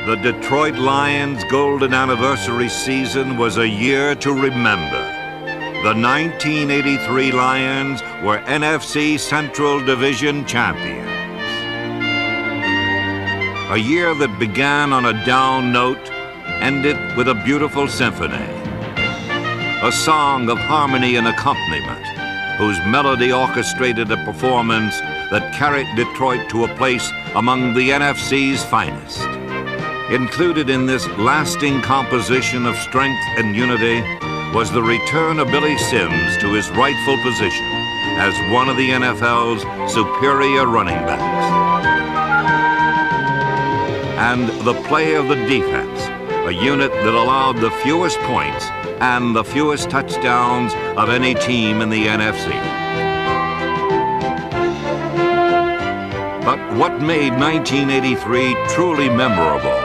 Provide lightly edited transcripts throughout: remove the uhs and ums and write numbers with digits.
The Detroit Lions' golden anniversary season was a year to remember. The 1983 Lions were NFC Central Division champions. A year that began on a down note ended with a beautiful symphony. A song of harmony and accompaniment, whose melody orchestrated a performance that carried Detroit to a place among the NFC's finest. Included in this lasting composition of strength and unity was the return of Billy Sims to his rightful position as one of the NFL's superior running backs. And the play of the defense, a unit that allowed the fewest points and the fewest touchdowns of any team in the NFC. But what made 1983 truly memorable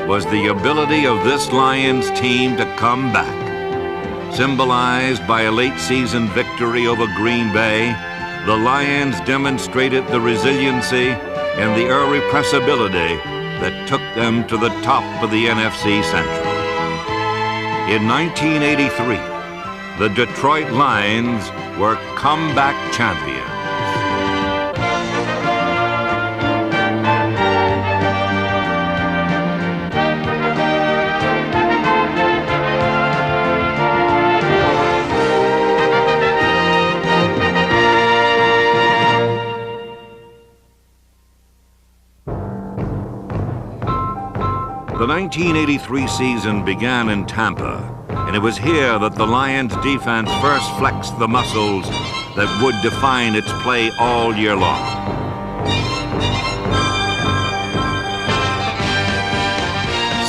was the ability of this Lions team to come back. Symbolized by a late-season victory over Green Bay, the Lions demonstrated the resiliency and the irrepressibility that took them to the top of the NFC Central. In 1983, the Detroit Lions were comeback champions. The 1983 season began in Tampa, and it was here that the Lions defense first flexed the muscles that would define its play all year long.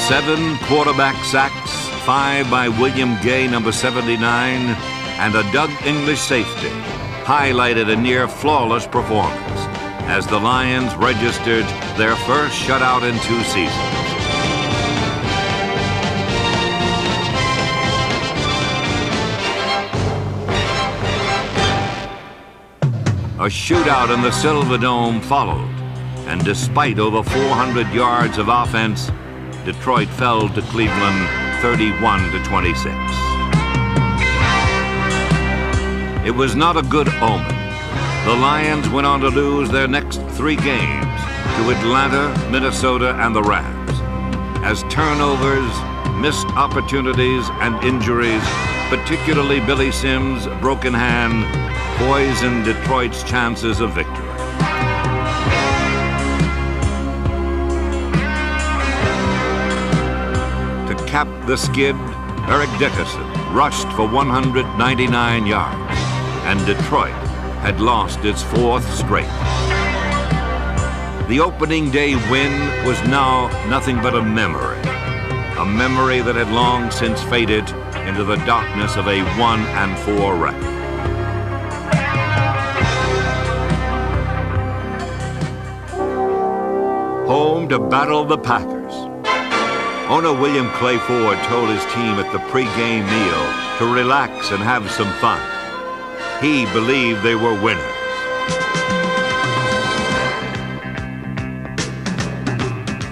Seven quarterback sacks, 5 by William Gay, number 79, and a Doug English safety highlighted a near flawless performance as the Lions registered their first shutout in 2 seasons. A shootout in the Silverdome followed, and despite over 400 yards of offense, Detroit fell to Cleveland 31-26. It was not a good omen. The Lions went on to lose their next 3 games to Atlanta, Minnesota, and the Rams, as turnovers, missed opportunities, and injuries, particularly Billy Sims' broken hand, poisoned Detroit's chances of victory. To cap the skid, Eric Dickerson rushed for 199 yards, and Detroit had lost its 4th straight. The opening day win was now nothing but a memory that had long since faded into the darkness of a 1-4 record. Home to battle the Packers. Owner William Clay Ford told his team at the pre-game meal to relax and have some fun. He believed they were winners.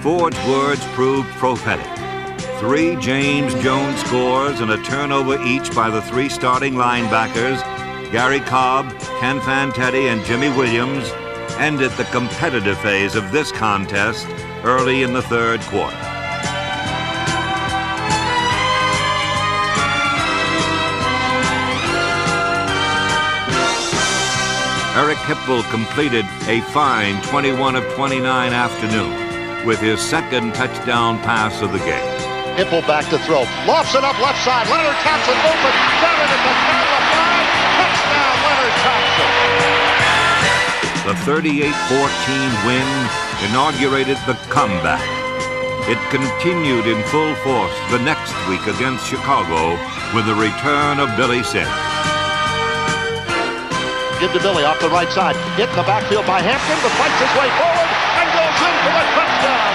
Ford's words proved prophetic. 3 James Jones scores and a turnover each by the 3 starting linebackers, Gary Cobb, Ken Fantetti, and Jimmy Williams, ended the competitive phase of this contest early in the 3rd quarter. Eric Hipple completed a fine 21 of 29 afternoon with his 2nd touchdown pass of the game. Hipple back to throw, lofts it up left side, Leonard Thompson open, got it at the 10, touchdown Leonard Thompson. The 38-14 win inaugurated the comeback. It continued in full force the next week against Chicago with the return of Billy Sims. Give to Billy off the right side, hit in the backfield by Hampton, but fights his way forward and goes in for the touchdown.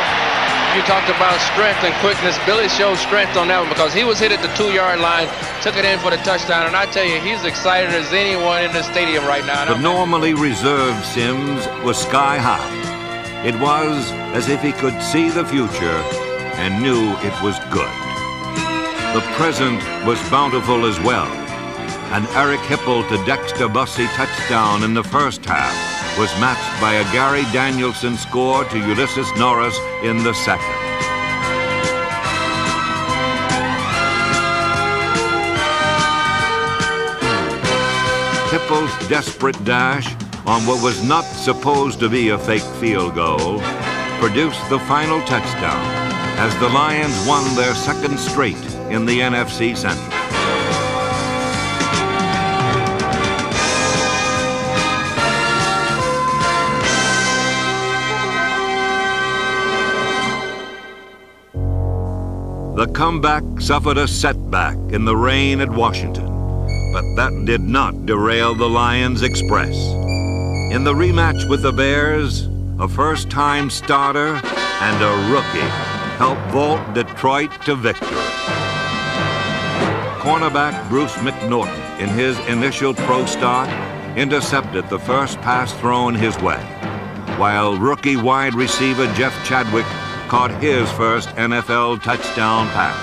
You talked about strength and quickness. Billy showed strength on that one because he was hit at the 2-yard line, took it in for the touchdown, and I tell you, he's excited as anyone in the stadium right now. The normally reserved Sims was sky high. It was as if he could see the future and knew it was good. The present was bountiful as well. An Eric Hipple to Dexter Bussey touchdown in the first half was matched by a Gary Danielson score to Ulysses Norris in the second. Hipple's desperate dash on what was not supposed to be a fake field goal produced the final touchdown as the Lions won their second straight in the NFC Central. The comeback suffered a setback in the rain at Washington, but that did not derail the Lions Express. In the rematch with the Bears, a first-time starter and a rookie helped vault Detroit to victory. Cornerback Bruce McNorton, in his initial pro start, intercepted the first pass thrown his way, while rookie wide receiver Jeff Chadwick caught his first NFL touchdown pass.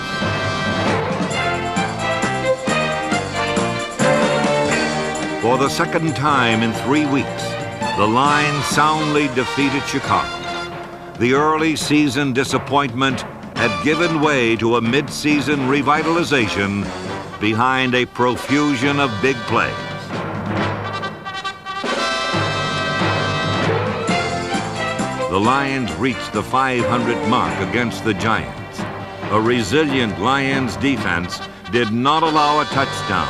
For the second time in 3 weeks, the Lions soundly defeated Chicago. The early season disappointment had given way to a mid-season revitalization behind a profusion of big plays. The Lions reached the 500 mark against the Giants. A resilient Lions defense did not allow a touchdown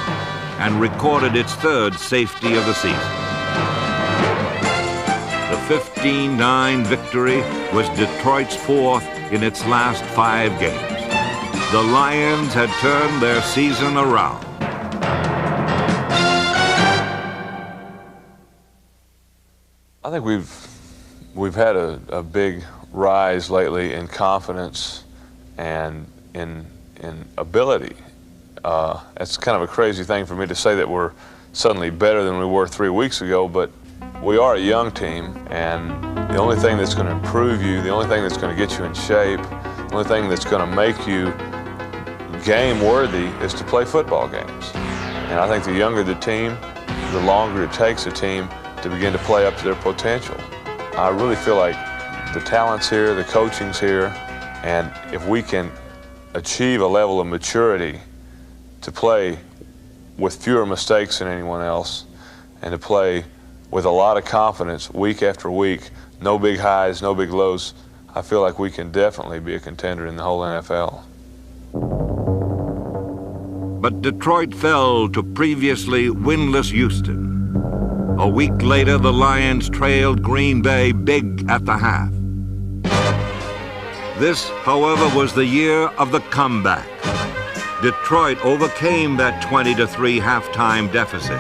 and recorded its third safety of the season. The 15-9 victory was Detroit's fourth in its last 5 games. The Lions had turned their season around. I think we've had a big rise lately in confidence and in ability. It's kind of a crazy thing for me to say that we're suddenly better than we were 3 weeks ago, but we are a young team, and the only thing that's going to improve you, the only thing that's going to get you in shape, the only thing that's going to make you game-worthy is to play football games. And I think the younger the team, the longer it takes a team to begin to play up to their potential. I really feel like the talent's here, the coaching's here, and if we can achieve a level of maturity to play with fewer mistakes than anyone else and to play with a lot of confidence week after week, no big highs, no big lows, I feel like we can definitely be a contender in the whole NFL. But Detroit fell to previously winless Houston. A week later, the Lions trailed Green Bay big at the half. This, however, was the year of the comeback. Detroit overcame that 20-3 halftime deficit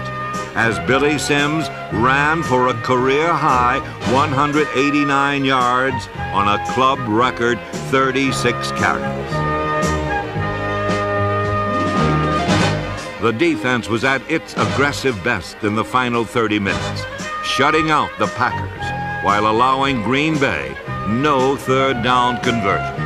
as Billy Sims ran for a career-high 189 yards on a club record 36 carries. The defense was at its aggressive best in the final 30 minutes, shutting out the Packers while allowing Green Bay no third down conversions.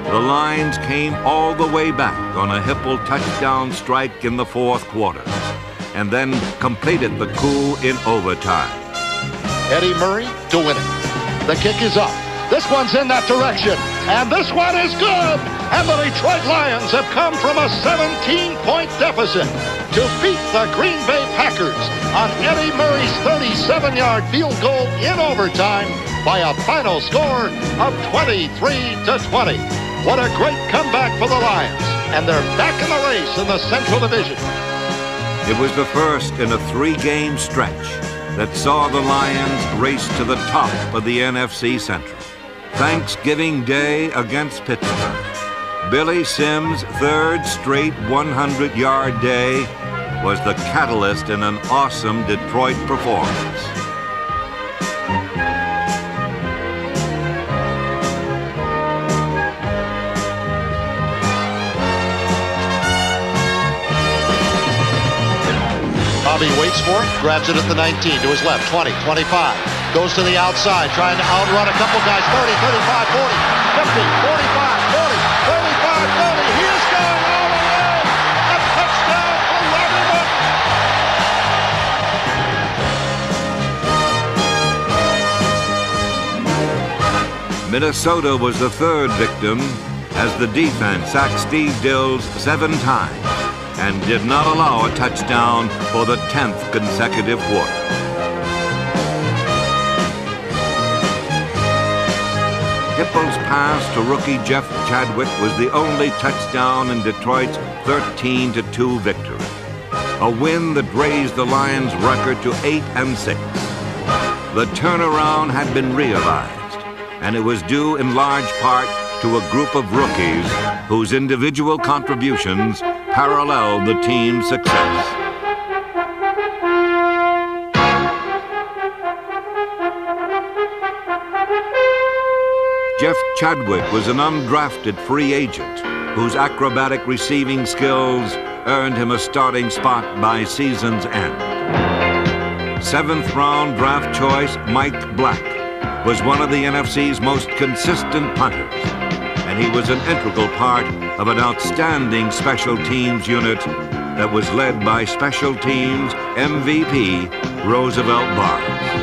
The Lions came all the way back on a Hipple touchdown strike in the fourth quarter, and then completed the coup in overtime. Eddie Murray to win it. The kick is up. This one's in that direction, and this one is good. And the Detroit Lions have come from a 17-point deficit to beat the Green Bay Packers on Eddie Murray's 37-yard field goal in overtime by a final score of 23-20. What a great comeback for the Lions, and they're back in the race in the Central Division. It was the first in a 3-game stretch that saw the Lions race to the top of the NFC Central. Thanksgiving Day against Pittsburgh, Billy Sims' third straight 100-yard day was the catalyst in an awesome Detroit performance. Bobby waits for it, grabs it at the 19, to his left, 20, 25. Goes to the outside, trying to outrun a couple guys, 30, 35, 40, 50, 45, 40, 35, 30. He is going all the way. A touchdown for Robbie Martin. Minnesota was the third victim as the defense sacked Steve Dills 7 times and did not allow a touchdown for the 10th consecutive quarter. Hippel's pass to rookie Jeff Chadwick was the only touchdown in Detroit's 13-2 victory, a win that raised the Lions' record to 8-6. The turnaround had been realized, and it was due in large part to a group of rookies whose individual contributions paralleled the team's success. Jeff Chadwick was an undrafted free agent whose acrobatic receiving skills earned him a starting spot by season's end. 7th-round draft choice Mike Black was one of the NFC's most consistent punters, and he was an integral part of an outstanding special teams unit that was led by special teams MVP Roosevelt Barnes.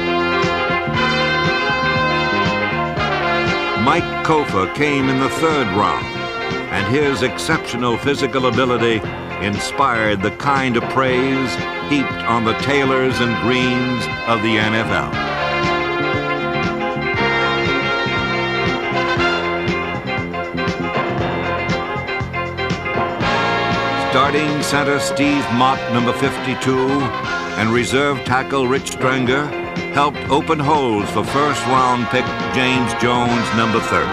Mike Kofa came in the 3rd round, and his exceptional physical ability inspired the kind of praise heaped on the Taylors and Greens of the NFL. Starting center Steve Mott, number 52, and reserve tackle Rich Strenger helped open holes for 1st-round pick James Jones, number 30.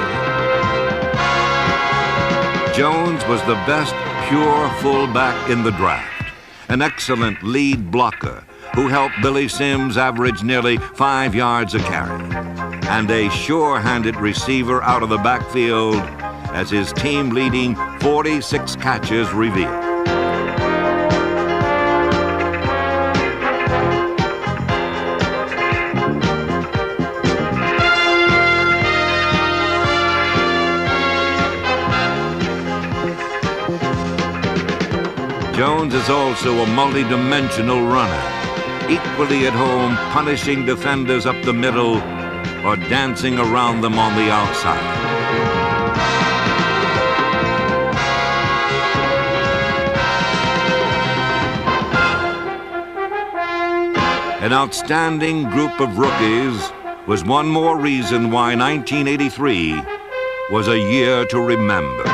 Jones was the best pure fullback in the draft, an excellent lead blocker who helped Billy Sims average nearly 5 yards a carry, and a sure-handed receiver out of the backfield as his team-leading 46 catches revealed. Jones is also a multi-dimensional runner, equally at home punishing defenders up the middle or dancing around them on the outside. An outstanding group of rookies was one more reason why 1983 was a year to remember.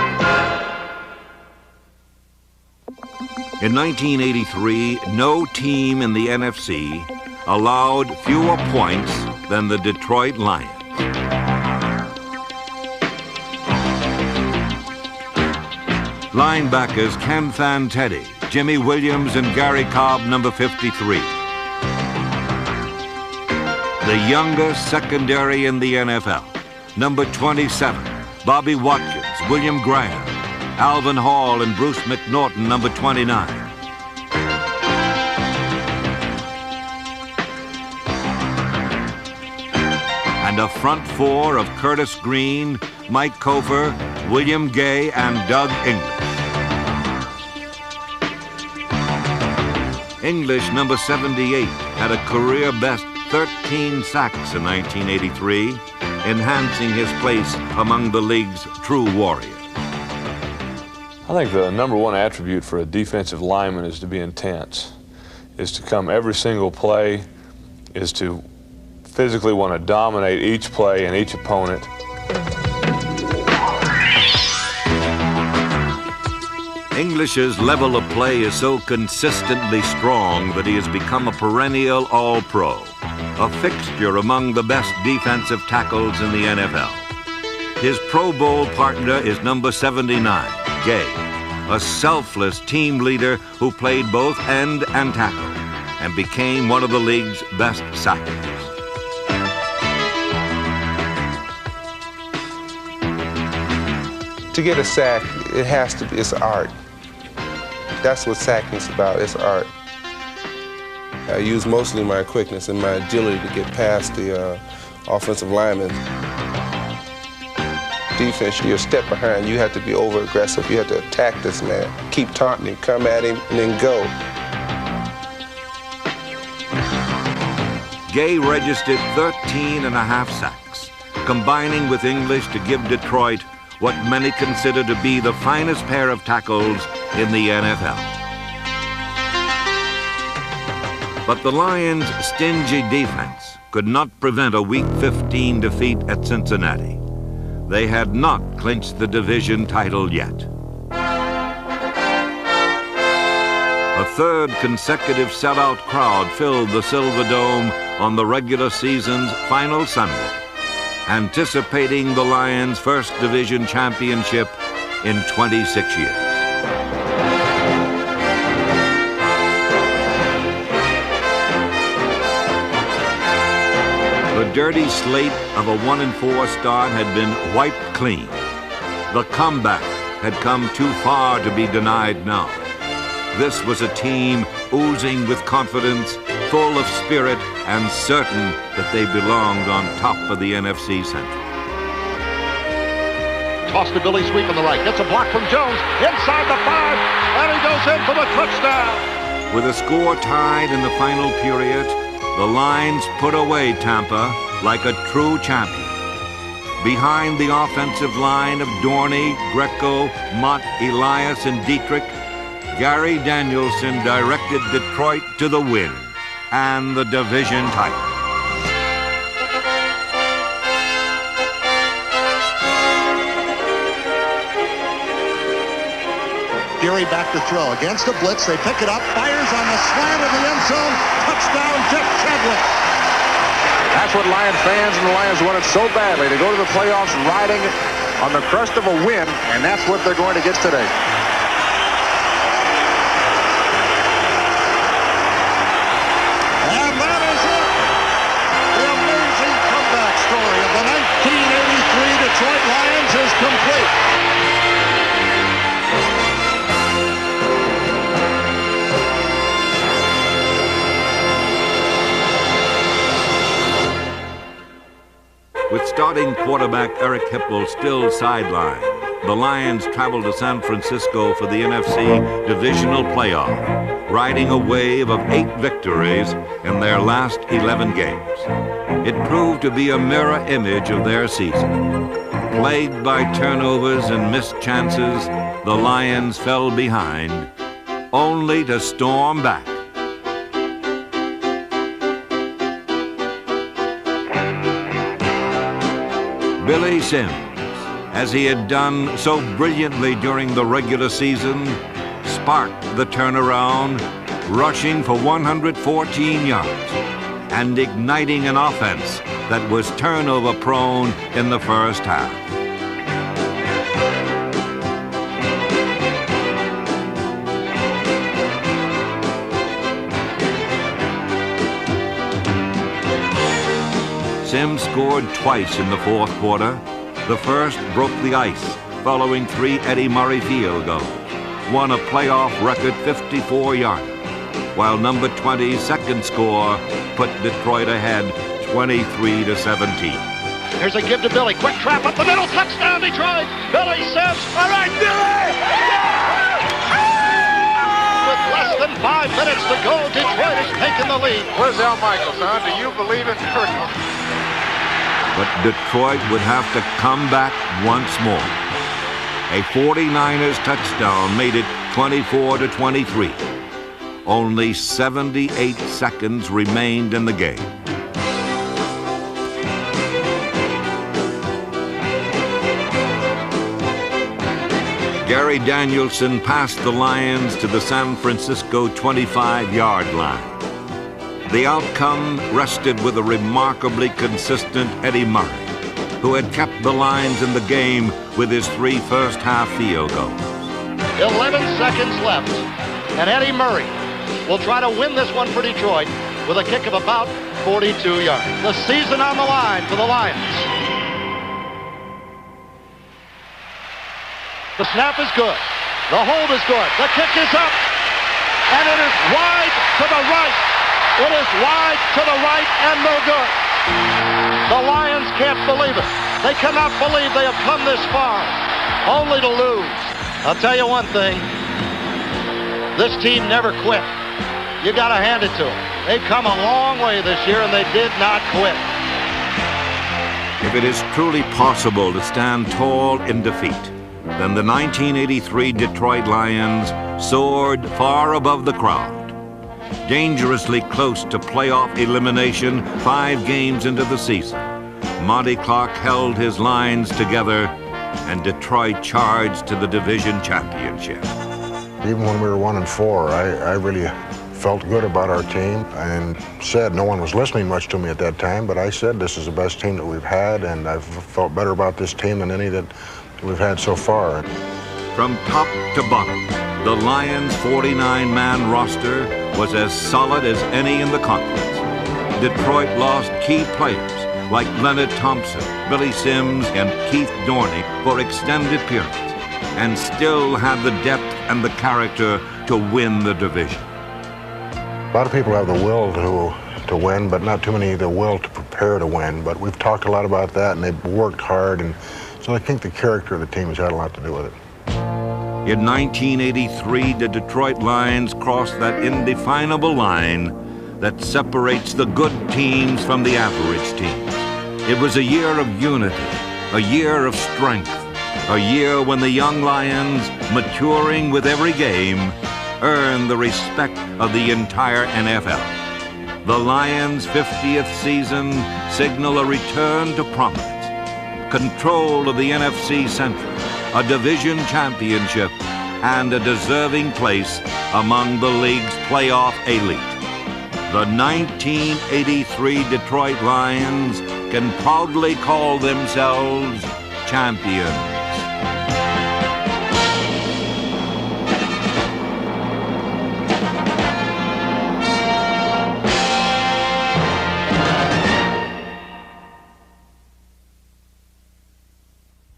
In 1983, no team in the NFC allowed fewer points than the Detroit Lions. Linebackers Ken Fantetti, Jimmy Williams, and Gary Cobb, number 53. The youngest secondary in the NFL, number 27, Bobby Watkins, William Graham, Alvin Hall, and Bruce McNaughton, number 29. And a front 4 of Curtis Green, Mike Kofer, William Gay, and Doug English. English, number 78, had a career-best 13 sacks in 1983, enhancing his place among the league's true warriors. I think the number one attribute for a defensive lineman is to be intense, is to come every single play, is to physically want to dominate each play and each opponent. English's level of play is so consistently strong that he has become a perennial All-Pro, a fixture among the best defensive tackles in the NFL. His Pro Bowl partner is number 79, Gay, a selfless team leader who played both end and tackle and became one of the league's best sackers. To get a sack, it has to be, it's art. That's what sacking's about, it's art. I use mostly my quickness and my agility to get past the offensive lineman. Defense, you're a step behind. You have to be over-aggressive. You have to attack this man. Keep taunting him, come at him, and then go. Gay registered 13.5 sacks, combining with English to give Detroit what many consider to be the finest pair of tackles in the NFL. But the Lions' stingy defense could not prevent a Week 15 defeat at Cincinnati. They had not clinched the division title yet. A third consecutive sellout crowd filled the Silverdome on the regular season's final Sunday, anticipating the Lions' first division championship in 26 years. The dirty slate of a 1-4 start had been wiped clean. The comeback had come too far to be denied now. This was a team oozing with confidence, full of spirit, and certain that they belonged on top of the NFC Central. Toss to Billy Sweep on the right. Gets a block from Jones. Inside the 5. And he goes in for the touchdown. With a score tied in the final period, the Lions put away Tampa like a true champion. Behind the offensive line of Dorney, Greco, Mott, Elias, and Dietrich, Gary Danielson directed Detroit to the win and the division title. Geary back to throw. Against the blitz, they pick it up. Fires on the slant of the end zone. Touchdown, Jeff Chadwick. That's what Lion fans and the Lions wanted so badly, to go to the playoffs riding on the crest of a win, and that's what they're going to get today. And that is it. The amazing comeback story of the 1983 Detroit Lions is complete. With starting quarterback Eric Hipple still sidelined, the Lions traveled to San Francisco for the NFC Divisional Playoff, riding a wave of 8 victories in their last 11 games. It proved to be a mirror image of their season. Plagued by turnovers and missed chances, the Lions fell behind, only to storm back. Billy Sims, as he had done so brilliantly during the regular season, sparked the turnaround, rushing for 114 yards and igniting an offense that was turnover-prone in the first half. Sims scored twice in the fourth quarter. The first broke the ice, following 3 Eddie Murray field goals, won a playoff record 54-yarder, while number 20's second score put Detroit ahead 23-17. Here's a give to Billy. Quick trap up the middle. Touchdown, Detroit. Billy Sims. All right, Billy! With less than 5 minutes to go, Detroit is taking the lead. Where's Al Michaels, huh? Do you believe it? But Detroit would have to come back once more. A 49ers touchdown made it 24-23. Only 78 seconds remained in the game. Gary Danielson passed the Lions to the San Francisco 25-yard line. The outcome rested with a remarkably consistent Eddie Murray, who had kept the Lions in the game with his 3 first-half field goals. 11 seconds left, and Eddie Murray will try to win this one for Detroit with a kick of about 42 yards. The season on the line for the Lions. The snap is good. The hold is good. The kick is up, and it is wide to the right. It is wide to the right and no good. The Lions can't believe it. They cannot believe they have come this far, only to lose. I'll tell you one thing. This team never quit. You got to hand it to them. They've come a long way this year, and they did not quit. If it is truly possible to stand tall in defeat, then the 1983 Detroit Lions soared far above the crowd. Dangerously close to playoff elimination 5 games into the season, Monty Clark held his lines together, and Detroit charged to the division championship. Even when we were 1-4, I really felt good about our team and said, no one was listening much to me at that time, but I said this is the best team that we've had, and I've felt better about this team than any that we've had so far. From top to bottom, the Lions' 49-man roster was as solid as any in the conference. Detroit lost key players like Leonard Thompson, Billy Sims, and Keith Dorney for extended periods, and still had the depth and the character to win the division. A lot of people have the will to win, but not too many the will to prepare to win. But we've talked a lot about that, and they've worked hard, and so I think the character of the team has had a lot to do with it. In 1983, the Detroit Lions crossed that indefinable line that separates the good teams from the average teams. It was a year of unity, a year of strength, a year when the young Lions, maturing with every game, earned the respect of the entire NFL. The Lions' 50th season signaled a return to prominence, control of the NFC Central, a division championship, and a deserving place among the league's playoff elite. The 1983 Detroit Lions can proudly call themselves champions.